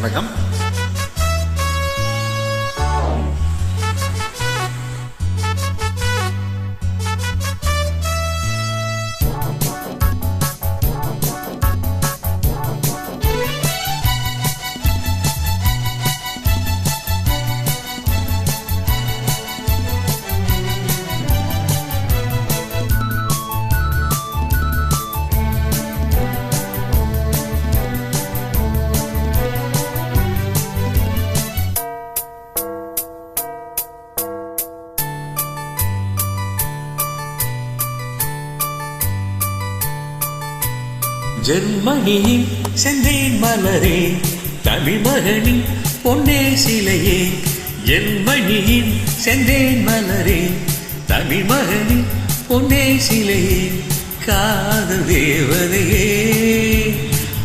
வணக்கம். ஜெர்மனியின் செந்தேன் மலரே, தமிழ் மகனின் பொன்னே சிலையே. ஜெர்மனியின் செந்தேன் மலரே, தமிழ் மகனின் பொன்னே சிலையே. காதல் தேவதையே,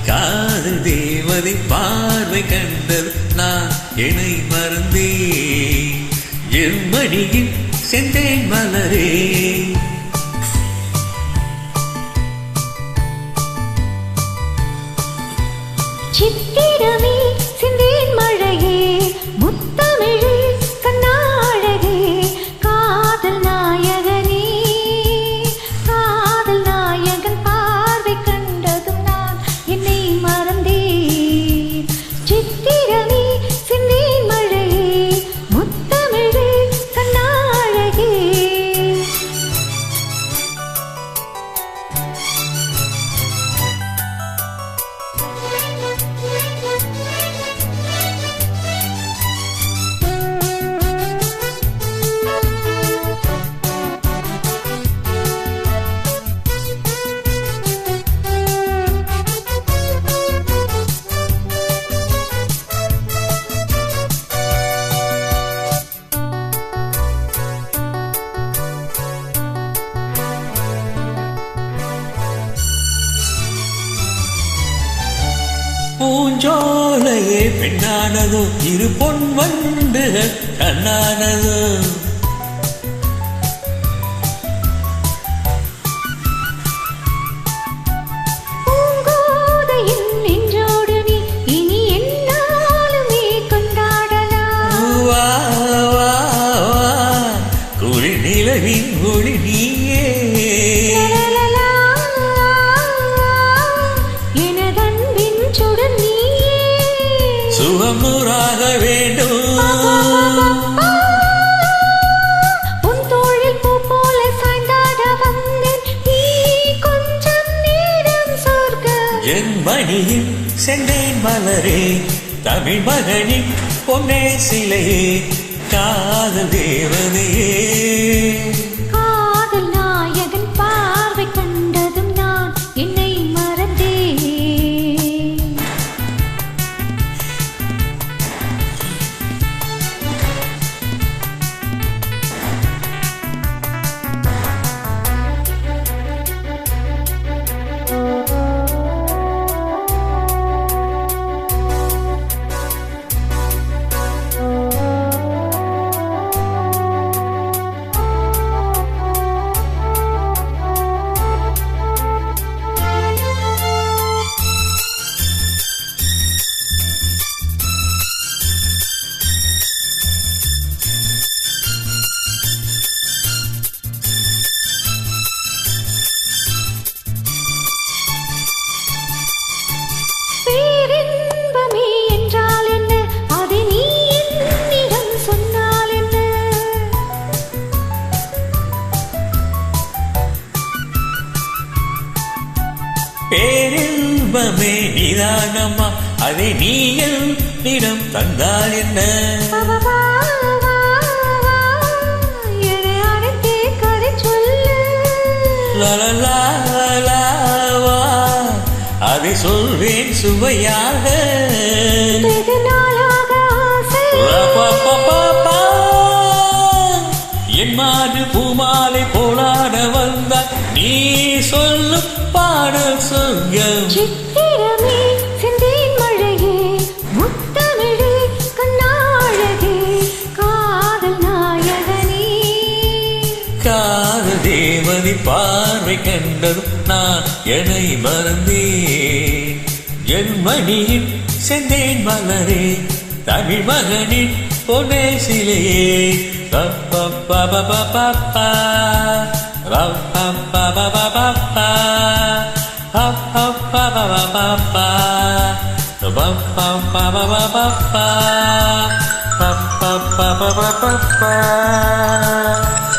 காதல் தேவதை பார்வை கண்டது நான் என்னை மறந்தேன். ஜெர்மனியின் செந்தேன் மலரே. சித்திரமே சிந்தேன் மழையே, முத்தமிழே கண்ணாழகே. காதல் நாயகனே, காதல் நாயகன் பார்வை கண்டதும் நான் என்னை மறந்தேன். சித்திரமே சிந்தேன் மழையே, முத்தமிழே கண்ணாழகே. பூஞ்சோலையே பெண்ணானதோ, இரு பொன் வண்டுகள் கண்ணானதோ. பூங்கோதையின் நெஞ்சோடு நீ இனி என்னாலுமே கொண்டாடலாம். வா வா வா, குளி நிலவின் ஒளி நீயே. சுகம் நூறாக வேண்டும். உன் தோளில் பூ போல சாய்ந்தாட வந்தேன், நீ கொஞ்சம் நேரம் சொர்க்கம். ஜெர்மனியின் செந்தேன் மலரே, தமிழ் மகனின் பொன்னே சிலையே. காதல் தேவதையே, காதல் நாயகன் பார்வை கண்டதும் நான் என்னை மறந்தேன். பேரின்பமே என்றால் என்ன, அதை நீ என்னிடம் சொன்னால் என்ன? பேரின்பமே நிதானமா, அதை நீ என்னிடம் தந்தால் என்ன? என்னை அழைத்தே கதை சொல்லு. லலலாவா, அதை சொல்வேன் சுவையாக. வெகு நாளாக ஆசை. ரபபபபா, என் மாறு பூமாலை போலாட வந்தால் நீ சொல்லும் பாடல் சொர்க்கம். சித்திரமே சிந்தேன் மழையே, முத்தமிழே கண்ணாழகே. காதல் நாயகனே, காதல் தேவதை பார்வை கண்டதும் நான் என்னை மறந்தேன். என் மணியின் செந்தேன் மலரே தமிழ் மகனின் பொன்னே சிலையே Papa Ba ba ba ba ba ba ba.